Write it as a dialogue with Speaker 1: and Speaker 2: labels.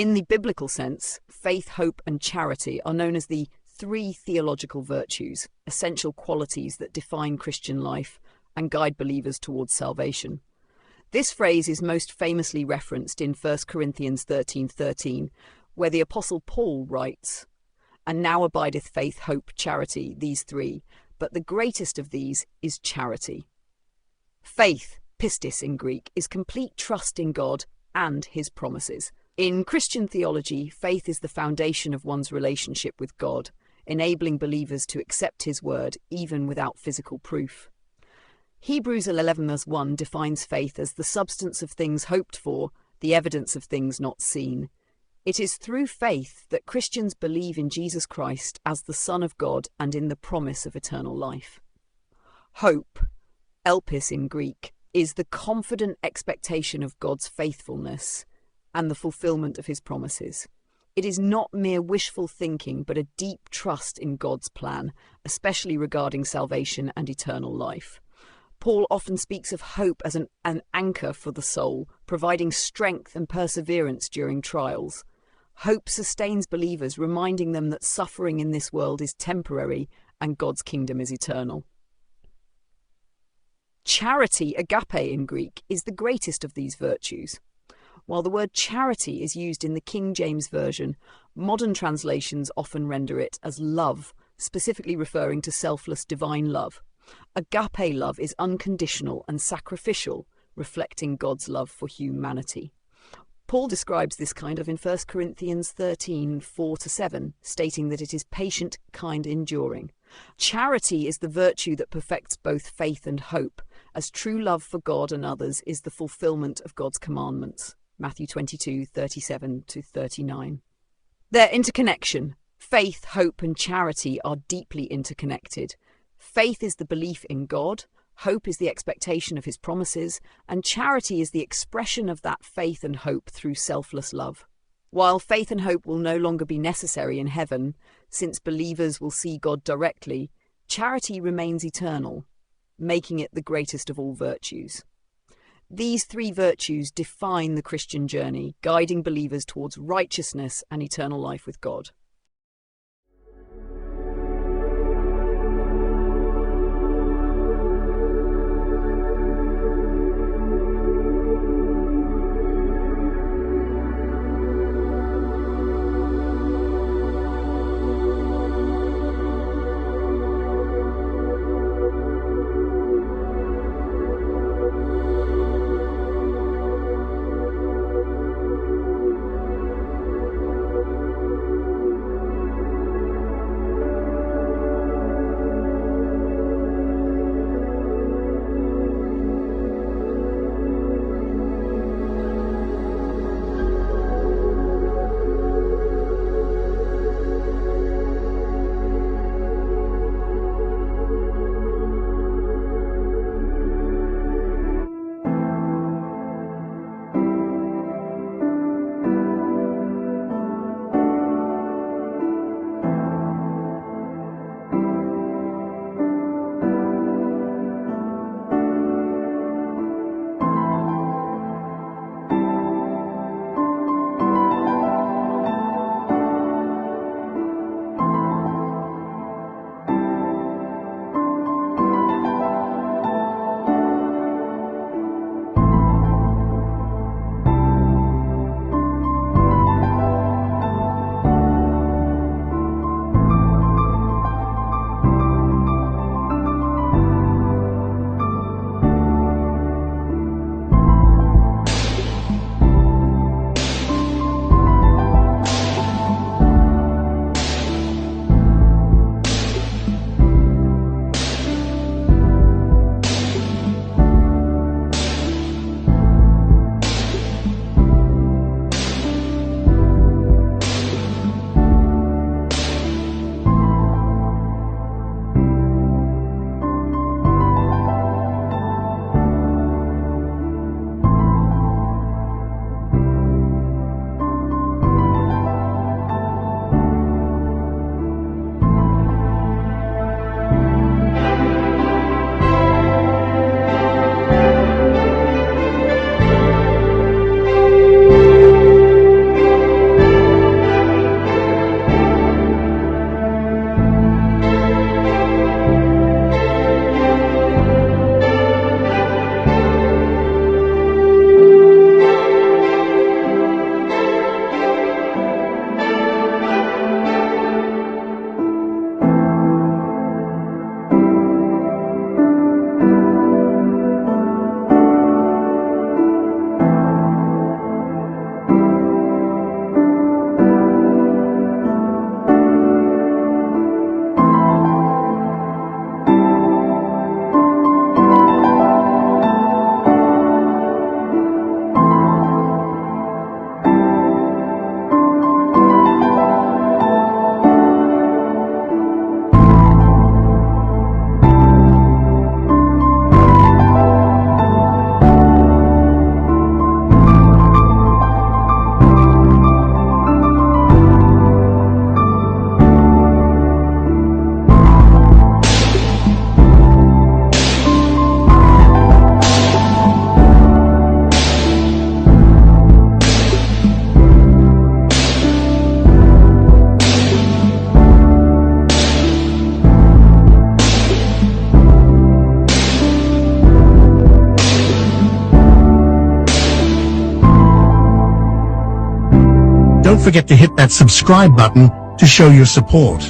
Speaker 1: In the biblical sense, faith, hope, and charity are known as the three theological virtues, essential qualities that define Christian life and guide believers towards salvation. This phrase is most famously referenced in 1 Corinthians 13:13, where the Apostle Paul writes, "And now abideth faith, hope, charity, these three, but the greatest of these is charity." Faith, pistis in Greek, is complete trust in God and his promises. In Christian theology, faith is the foundation of one's relationship with God, enabling believers to accept his word even without physical proof. Hebrews 11:1 defines faith as the substance of things hoped for, the evidence of things not seen. It is through faith that Christians believe in Jesus Christ as the Son of God and in the promise of eternal life. Hope, elpis in Greek, is the confident expectation of God's faithfulness and the fulfillment of his promises. It is not mere wishful thinking, but a deep trust in God's plan, especially regarding salvation and eternal life. Paul often speaks of hope as an anchor for the soul, providing strength and perseverance during trials. Hope sustains believers, reminding them that suffering in this world is temporary and God's kingdom is eternal. Charity, agape in Greek, is the greatest of these virtues. While the word charity is used in the King James Version, modern translations often render it as love, specifically referring to selfless divine love. Agape love is unconditional and sacrificial, reflecting God's love for humanity. Paul describes this kind of in 1 Corinthians 13:4-7, stating that it is patient, kind, enduring. Charity is the virtue that perfects both faith and hope, as true love for God and others is the fulfillment of God's commandments. Matthew 22:37-39. Their interconnection. Faith, hope, and charity are deeply interconnected. Faith is the belief in God, hope is the expectation of his promises, and charity is the expression of that faith and hope through selfless love. While faith and hope will no longer be necessary in heaven, since believers will see God directly, charity remains eternal, making it the greatest of all virtues. These three virtues define the Christian journey, guiding believers towards righteousness and eternal life with God.
Speaker 2: don't forget to hit that subscribe button to show your support.